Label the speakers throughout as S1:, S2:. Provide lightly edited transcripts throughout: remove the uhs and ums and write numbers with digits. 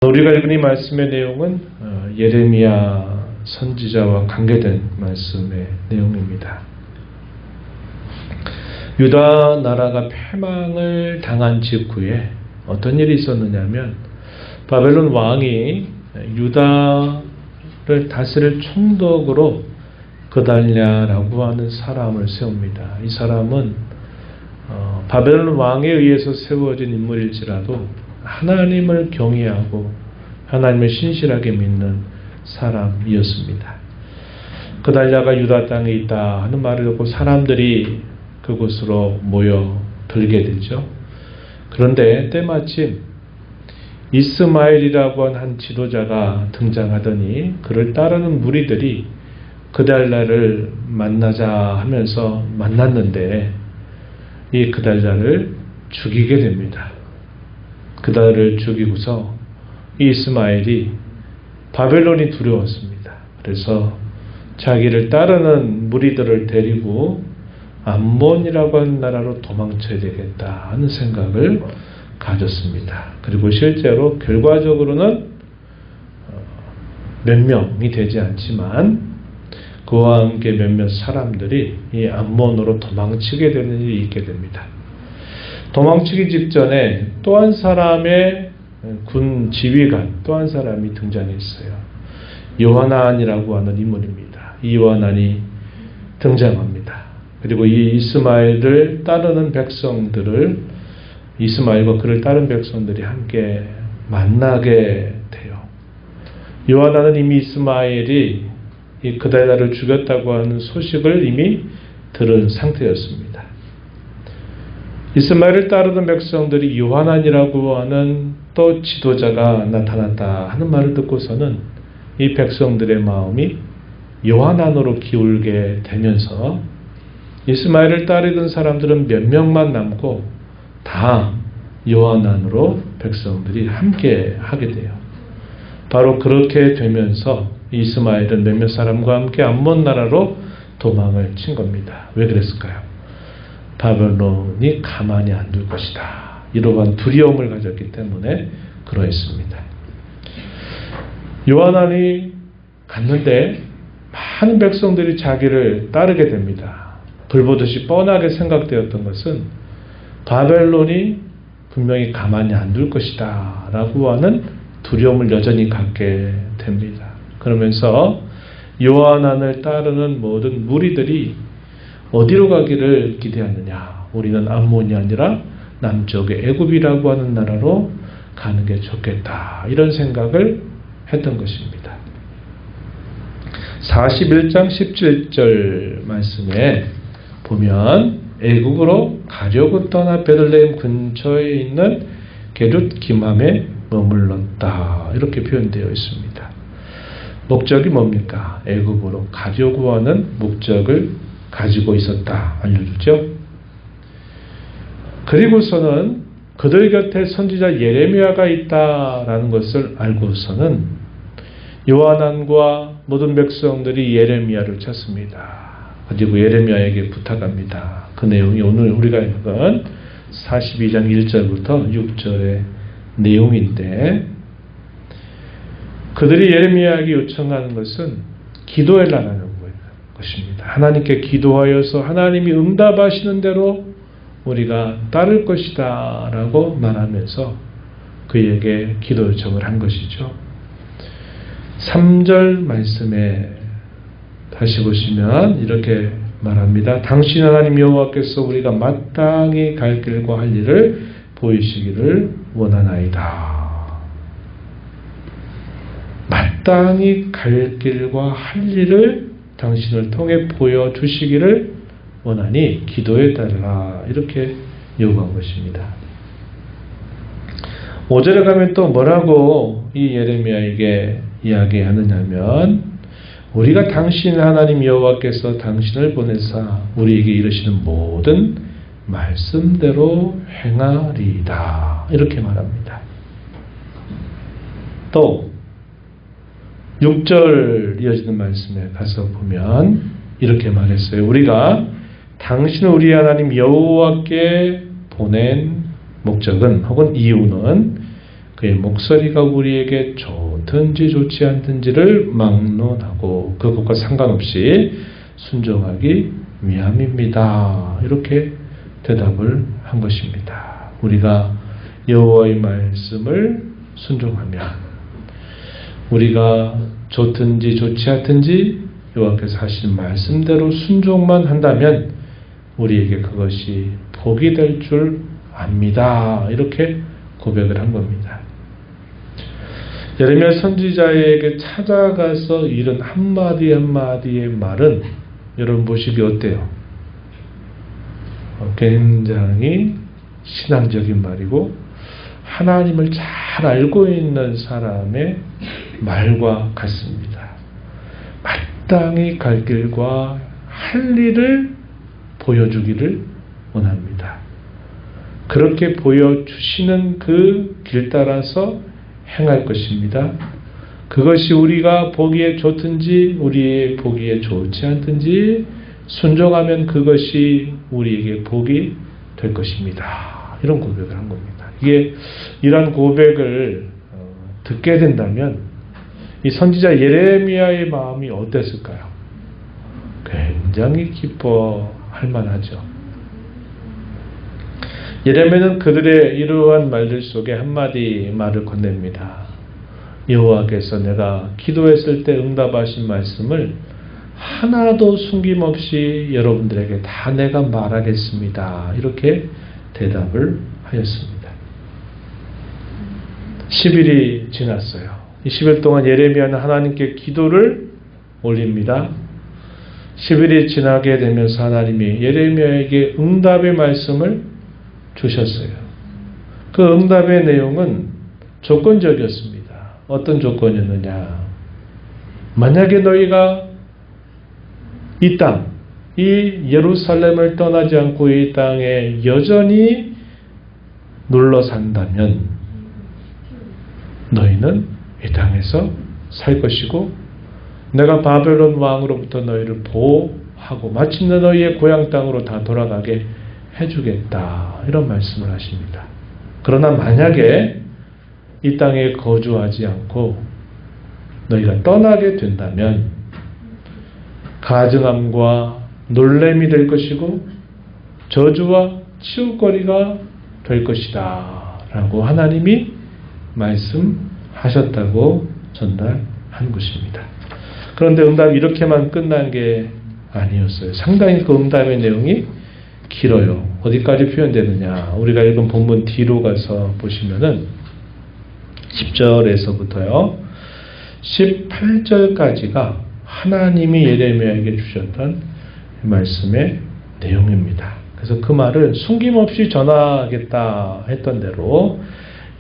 S1: 우리가 읽은 이 말씀의 내용은 예레미야 선지자와 관계된 말씀의 내용입니다. 유다 나라가 패망을 당한 직후에 어떤 일이 있었느냐면 바벨론 왕이 유다를 다스릴 총독으로 그달랴라고 하는 사람을 세웁니다. 이 사람은 바벨론 왕에 의해서 세워진 인물일지라도 하나님을 경외하고 하나님을 신실하게 믿는 사람이었습니다. 그달랴가 유다 땅에 있다 하는 말을 듣고 사람들이 그곳으로 모여들게 되죠. 그런데 때마침 이스마엘이라고 한 지도자가 등장하더니 그를 따르는 무리들이 그달랴를 만나자 하면서 만났는데 이 그달랴를 죽이게 됩니다. 그달랴를 죽이고서 이스마엘이 바벨론이 두려웠습니다. 그래서 자기를 따르는 무리들을 데리고 암몬이라고 하는 나라로 도망쳐야 되겠다 하는 생각을 가졌습니다. 그리고 실제로 결과적으로는 몇 명이 되지 않지만 그와 함께 몇몇 사람들이 이 암몬으로 도망치게 되는 일이 있게 됩니다. 도망치기 직전에 또 한 사람의 군 지휘관, 또 한 사람이 등장했어요. 요하난이라고 하는 인물입니다. 이 요하난이 등장합니다. 그리고 이 이스마엘을 따르는 백성들을, 이스마엘과 그를 따른 백성들이 함께 만나게 돼요. 요하난은 이미 이스마엘이 이 그달랴를 죽였다고 하는 소식을 이미 들은 상태였습니다. 이스마엘을 따르던 백성들이 요하난이라고 하는 또 지도자가 나타났다 하는 말을 듣고서는 이 백성들의 마음이 요하난으로 기울게 되면서 이스마엘을 따르던 사람들은 몇 명만 남고 다 요하난으로 백성들이 함께 하게 돼요. 바로 그렇게 되면서 이스마엘은 몇몇 사람과 함께 암몬 나라로 도망을 친 겁니다. 왜 그랬을까요? 바벨론이 가만히 안 둘 것이다. 이러한 두려움을 가졌기 때문에 그러했습니다. 요하난이 갔는데 많은 백성들이 자기를 따르게 됩니다. 불보듯이 뻔하게 생각되었던 것은 바벨론이 분명히 가만히 안 둘 것이다 라고 하는 두려움을 여전히 갖게 됩니다. 그러면서 요하난을 따르는 모든 무리들이 어디로 가기를 기대하느냐? 우리는 암몬이 아니라 남쪽의 애굽이라고 하는 나라로 가는 게 좋겠다. 이런 생각을 했던 것입니다. 41장 17절 말씀에 보면 애굽으로 가려고 떠나 베들레헴 근처에 있는 게룻 기맘에 머물렀다. 이렇게 표현되어 있습니다. 목적이 뭡니까? 애굽으로 가려고 하는 목적을 가지고 있었다. 알려주죠. 그리고서는 그들 곁에 선지자 예레미야가 있다라는 것을 알고서는 요하난과 모든 백성들이 예레미야를 찾습니다. 그리고 예레미야에게 부탁합니다. 그 내용이 오늘 우리가 읽은 42장 1절부터 6절의 내용인데 그들이 예레미야에게 요청하는 것은 기도해라는 것입니다. 하나님께 기도하여서 하나님이 응답하시는 대로 우리가 따를 것이다 라고 말하면서 그에게 기도 요청을 한 것이죠. 3절 말씀에 다시 보시면 이렇게 말합니다. 당신 하나님 여호와께서 우리가 마땅히 갈 길과 할 일을 보이시기를 원하나이다. 마땅히 갈 길과 할 일을 당신을 통해 보여주시기를 원하니 기도해 달라. 이렇게 요구한 것입니다. 5절에 가면 또 뭐라고 이 예레미야에게 이야기하느냐면 우리가 당신 하나님 여호와께서 당신을 보내사 우리에게 이르시는 모든 말씀대로 행하리이다. 이렇게 말합니다. 또 6절 이어지는 말씀에 가서 보면 이렇게 말했어요. 우리가 당신을 우리 하나님 여호와께 보낸 목적은 혹은 이유는 그의 목소리가 우리에게 좋든지 좋지 않든지를 막론하고 그것과 상관없이 순종하기 위함입니다. 이렇게 대답을 한 것입니다. 우리가 여호와의 말씀을 순종하면, 우리가 좋든지 좋지 않든지 여호와께서 하신 말씀대로 순종만 한다면 우리에게 그것이 복이 될 줄 압니다. 이렇게 고백을 한 겁니다. 예레미야 선지자에게 찾아가서 이런 한마디 한마디의 말은 여러분 보시기 어때요? 굉장히 신앙적인 말이고 하나님을 잘 알고 있는 사람의 말과 같습니다. 마땅히 갈 길과 할 일을 보여주기를 원합니다. 그렇게 보여주시는 그 길 따라서 행할 것입니다. 그것이 우리가 보기에 좋든지 우리의 보기에 좋지 않든지 순종하면 그것이 우리에게 복이 될 것입니다. 이런 고백을 한 겁니다. 이런 고백을 듣게 된다면 이 선지자 예레미야의 마음이 어땠을까요? 굉장히 기뻐할 만하죠. 예레미야는 그들의 이러한 말들 속에 한마디 말을 건넵니다. 여호와께서 내가 기도했을 때 응답하신 말씀을 하나도 숨김없이 여러분들에게 다 내가 말하겠습니다. 이렇게 대답을 하였습니다. 10일이 지났어요. 이 10일 동안 예레미야는 하나님께 기도를 올립니다. 10일이 지나게 되면서 하나님이 예레미야에게 응답의 말씀을 주셨어요. 그 응답의 내용은 조건적이었습니다. 어떤 조건이었느냐? 만약에 너희가 이 땅, 이 예루살렘을 떠나지 않고 이 땅에 여전히 눌러 산다면 너희는 이 땅에서 살 것이고 내가 바벨론 왕으로부터 너희를 보호하고 마침내 너희의 고향 땅으로 다 돌아가게 해주겠다. 이런 말씀을 하십니다. 그러나 만약에 이 땅에 거주하지 않고 너희가 떠나게 된다면 가증함과 놀램이 될 것이고 저주와 치욕거리가 될 것이다 라고 하나님이 말씀하셨다고 전달한 것입니다. 그런데 응답이 이렇게만 끝난 게 아니었어요. 상당히 그 응답의 내용이 길어요. 어디까지 표현되느냐? 우리가 읽은 본문 뒤로 가서 보시면은 10절에서부터요 18절까지가 하나님이 예레미야에게 주셨던 말씀의 내용입니다. 그래서 그 말을 숨김없이 전하겠다 했던 대로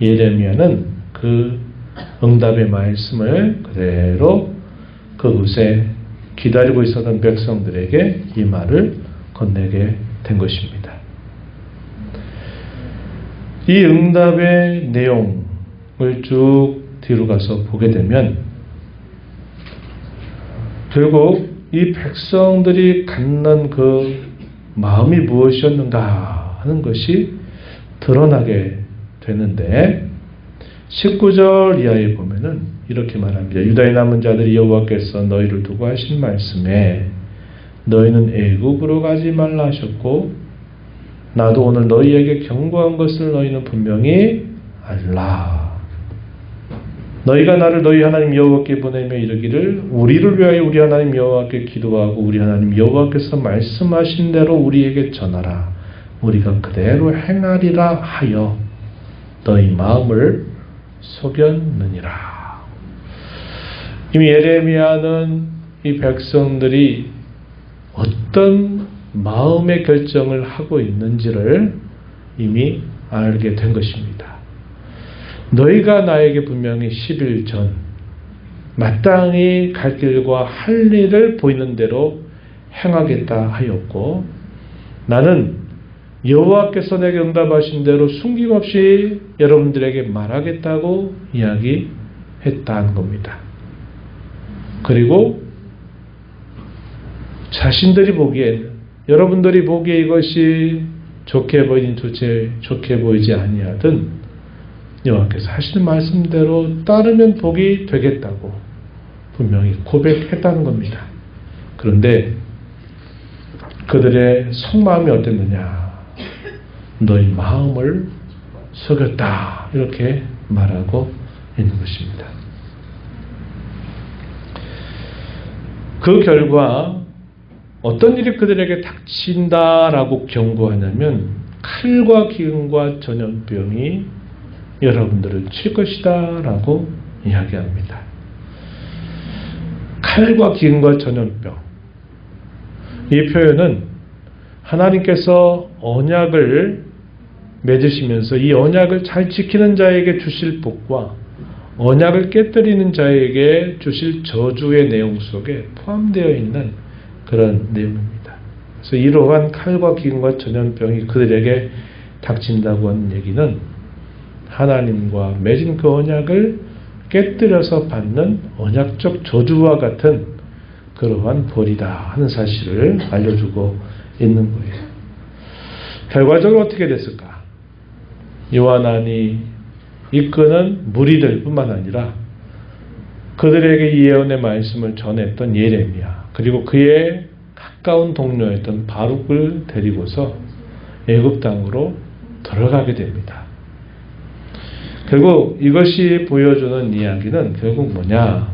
S1: 예레미야는 그 응답의 말씀을 그대로 그곳에 기다리고 있었던 백성들에게 이 말을 건네게 된 것입니다. 이 응답의 내용을 쭉 뒤로 가서 보게 되면 결국 이 백성들이 갖는 그 마음이 무엇이었는가 하는 것이 드러나게 되는데 19절 이하에 보면은 이렇게 말합니다. 유다의 남은 자들이 여호와께서 너희를 두고 하신 말씀에 너희는 애굽으로 가지 말라 하셨고 나도 오늘 너희에게 경고한 것을 너희는 분명히 알라. 너희가 나를 너희 하나님 여호와께 보내며 이르기를 우리를 위하여 우리 하나님 여호와께 기도하고 우리 하나님 여호와께서 말씀하신 대로 우리에게 전하라. 우리가 그대로 행하리라 하여 너희 마음을 속였느니라. 이미 예레미야는 이 백성들이 어떤 마음의 결정을 하고 있는지를 이미 알게 된 것입니다. 너희가 나에게 분명히 10일 전 마땅히 갈 길과 할 일을 보이는 대로 행하겠다 하였고 나는 여호와께서 내게 응답하신 대로 숨김없이 여러분들에게 말하겠다고 이야기했다는 겁니다. 그리고 자신들이 보기엔 여러분들이 보기에 이것이 좋게 보이든 좋게 보이지 아니하든 여호와께서 하시는 말씀대로 따르면 복이 되겠다고 분명히 고백했다는 겁니다. 그런데 그들의 속마음이 어땠느냐? 너희 마음을 속였다. 이렇게 말하고 있는 것입니다. 그 결과 어떤 일이 그들에게 닥친다라고 경고하냐면 칼과 기근과 전염병이 여러분들을 칠 것이다 라고 이야기합니다. 칼과 기근과 전염병, 이 표현은 하나님께서 언약을 맺으시면서 이 언약을 잘 지키는 자에게 주실 복과 언약을 깨뜨리는 자에게 주실 저주의 내용 속에 포함되어 있는 그런 내용입니다. 그래서 이러한 칼과 기근과 전염병이 그들에게 닥친다고 하는 얘기는 하나님과 맺은 그 언약을 깨뜨려서 받는 언약적 저주와 같은 그러한 벌이다 하는 사실을 알려주고 있는 거예요. 결과적으로 어떻게 됐을까? 요한안이 이끄는 무리들 뿐만 아니라 그들에게 이 예언의 말씀을 전했던 예레미야, 그리고 그의 가까운 동료였던 바룩을 데리고서 애굽 땅으로 들어가게 됩니다. 결국 이것이 보여주는 이야기는 결국 뭐냐?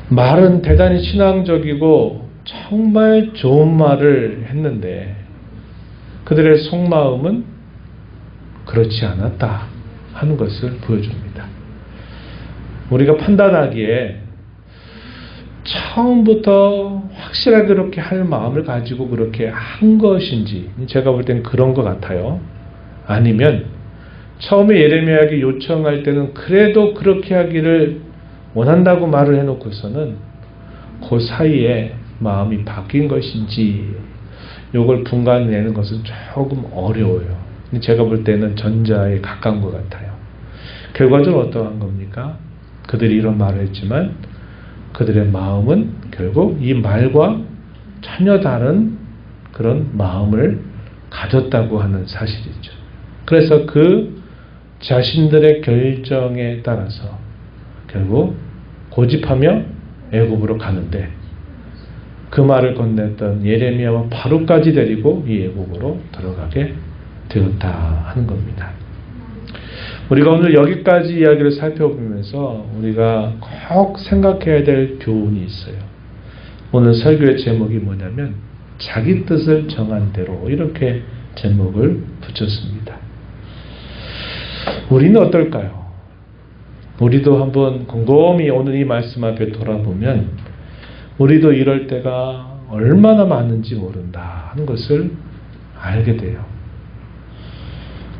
S1: 말은 대단히 신앙적이고 정말 좋은 말을 했는데 그들의 속마음은 그렇지 않았다 하는 것을 보여줍니다. 우리가 판단하기에 처음부터 확실하게 그렇게 할 마음을 가지고 그렇게 한 것인지, 제가 볼 땐 그런 것 같아요. 아니면 처음에 예레미야에게 요청할 때는 그래도 그렇게 하기를 원한다고 말을 해놓고서는 그 사이에 마음이 바뀐 것인지, 이걸 분간내는 것은 조금 어려워요. 제가 볼 때는 전자에 가까운 것 같아요. 결과적으로 어떠한 겁니까? 그들이 이런 말을 했지만 그들의 마음은 결국 이 말과 전혀 다른 그런 마음을 가졌다고 하는 사실이죠. 그래서 그 자신들의 결정에 따라서 결국 고집하며 애굽으로 가는데 그 말을 건넸던 예레미야와 바룩까지 데리고 이 애굽으로 들어가게 되었다 하는 겁니다. 우리가 오늘 여기까지 이야기를 살펴보면서 우리가 꼭 생각해야 될 교훈이 있어요. 오늘 설교의 제목이 뭐냐면 자기 뜻을 정한 대로, 이렇게 제목을 붙였습니다. 우리는 어떨까요? 우리도 한번 곰곰이 오늘 이 말씀 앞에 돌아보면 우리도 이럴 때가 얼마나 많은지 모른다 하는 것을 알게 돼요.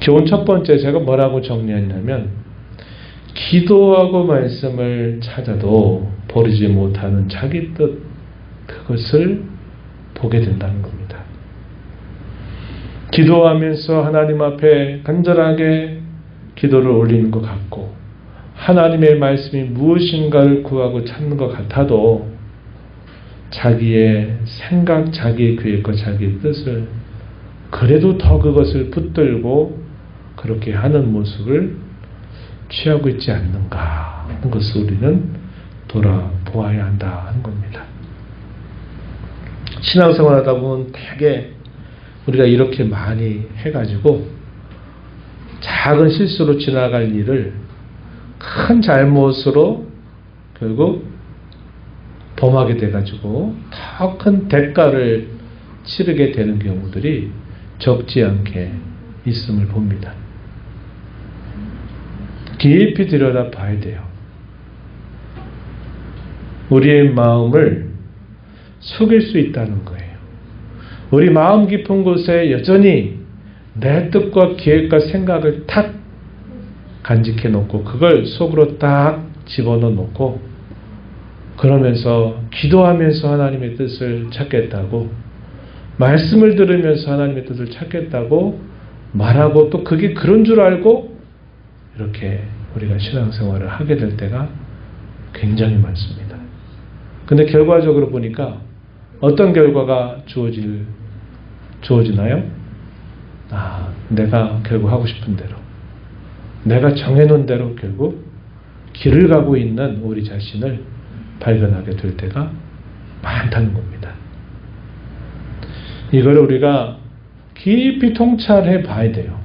S1: 교훈 첫 번째, 제가 뭐라고 정리했냐면 기도하고 말씀을 찾아도 버리지 못하는 자기 뜻, 그것을 보게 된다는 겁니다. 기도하면서 하나님 앞에 간절하게 기도를 올리는 것 같고 하나님의 말씀이 무엇인가를 구하고 찾는 것 같아도 자기의 생각, 자기의 계획과 자기의 뜻을 그래도 더 그것을 붙들고 그렇게 하는 모습을 취하고 있지 않는가 하는 것을 우리는 돌아보아야 한다 하는 겁니다. 신앙생활 하다 보면 되게 우리가 이렇게 많이 해가지고 작은 실수로 지나갈 일을 큰 잘못으로 결국 범하게 돼가지고 더 큰 대가를 치르게 되는 경우들이 적지 않게 있음을 봅니다. 깊이 들여다 봐야 돼요. 우리의 마음을 속일 수 있다는 거예요. 우리 마음 깊은 곳에 여전히 내 뜻과 계획과 생각을 탁 간직해 놓고 그걸 속으로 딱 집어넣어 놓고 그러면서 기도하면서 하나님의 뜻을 찾겠다고, 말씀을 들으면서 하나님의 뜻을 찾겠다고 말하고 또 그게 그런 줄 알고 이렇게 우리가 신앙생활을 하게 될 때가 굉장히 많습니다. 근데 결과적으로 보니까 어떤 결과가 주어지나요? 내가 결국 하고 싶은 대로, 내가 정해놓은 대로 결국 길을 가고 있는 우리 자신을 발견하게 될 때가 많다는 겁니다. 이걸 우리가 깊이 통찰해 봐야 돼요.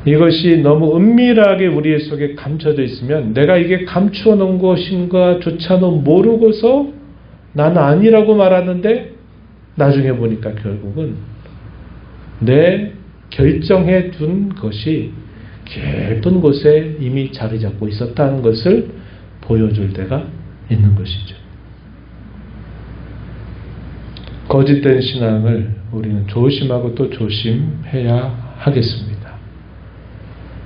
S1: 이것이 너무 은밀하게 우리 속에 감춰져 있으면 내가 이게 감추어 놓은 것인가 조차도 모르고서 나는 아니라고 말하는데 나중에 보니까 결국은 내 결정해 둔 것이 깊은 곳에 이미 자리 잡고 있었다는 것을 보여줄 때가 있는 것이죠. 거짓된 신앙을 우리는 조심하고 또 조심해야 하겠습니다.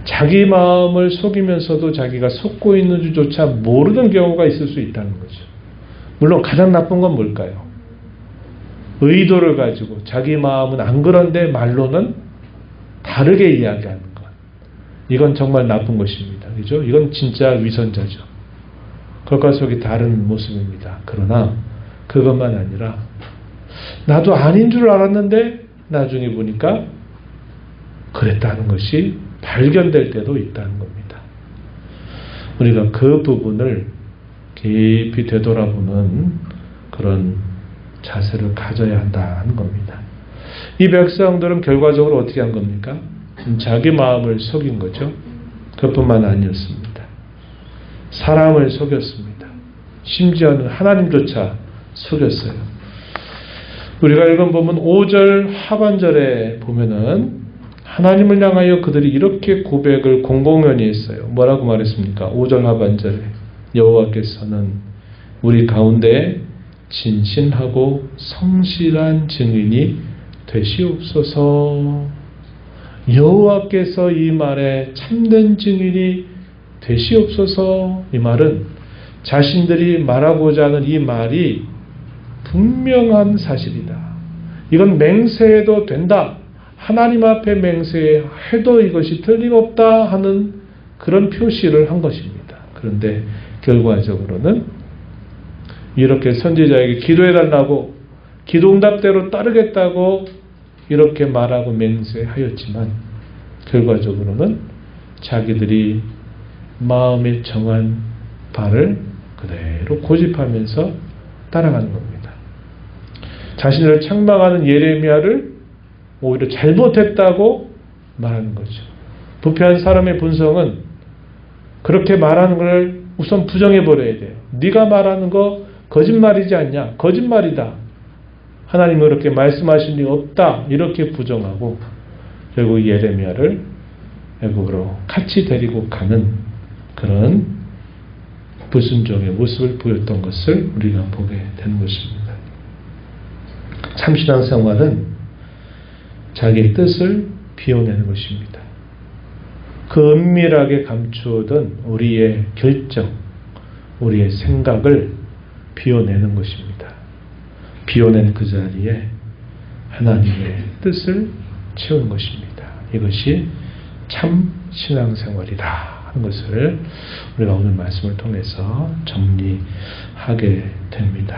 S1: 자기 마음을 속이면서도 자기가 속고 있는 줄조차 모르는 경우가 있을 수 있다는 거죠. 물론 가장 나쁜 건 뭘까요? 의도를 가지고 자기 마음은 안 그런데 말로는 다르게 이야기하는 것. 이건 정말 나쁜 것입니다. 그죠? 이건 진짜 위선자죠. 겉과 속이 다른 모습입니다. 그러나 그것만 아니라 나도 아닌 줄 알았는데 나중에 보니까 그랬다는 것이 발견될 때도 있다는 겁니다. 우리가 그 부분을 깊이 되돌아보는 그런 자세를 가져야 한다는 겁니다. 이 백성들은 결과적으로 어떻게 한 겁니까? 자기 마음을 속인 거죠. 그것뿐만 아니었습니다. 사람을 속였습니다. 심지어는 하나님조차 속였어요. 우리가 읽은 부분 5절 하반절에 보면은 하나님을 향하여 그들이 이렇게 고백을 공공연히 했어요. 뭐라고 말했습니까? 5절 하반절에 여호와께서는 우리 가운데 진실하고 성실한 증인이 되시옵소서. 여호와께서 이 말에 참된 증인이 되시옵소서. 이 말은 자신들이 말하고자 하는 이 말이 분명한 사실이다. 이건 맹세해도 된다. 하나님 앞에 맹세해도 이것이 틀림없다 하는 그런 표시를 한 것입니다. 그런데 결과적으로는 이렇게 선지자에게 기도해달라고 기도응답대로 따르겠다고 이렇게 말하고 맹세하였지만 결과적으로는 자기들이 마음에 정한 바를 그대로 고집하면서 따라가는 겁니다. 자신을 책망하는 예레미야를 오히려 잘못했다고 말하는 거죠. 부패한 사람의 본성은 그렇게 말하는 걸 우선 부정해버려야 돼요. 네가 말하는 거 거짓말이지 않냐? 거짓말이다. 하나님은 그렇게 말씀하신 리 없다. 이렇게 부정하고 결국 예레미야를 애굽으로 같이 데리고 가는 그런 불순종의 모습을 보였던 것을 우리가 보게 되는 것입니다. 참신앙 생활은 자기의 뜻을 비워내는 것입니다. 그 은밀하게 감추어둔 우리의 결정, 우리의 생각을 비워내는 것입니다. 비워낸 그 자리에 하나님의 뜻을 채우는 것입니다. 이것이 참 신앙생활이다 하는 것을 우리가 오늘 말씀을 통해서 정리하게 됩니다.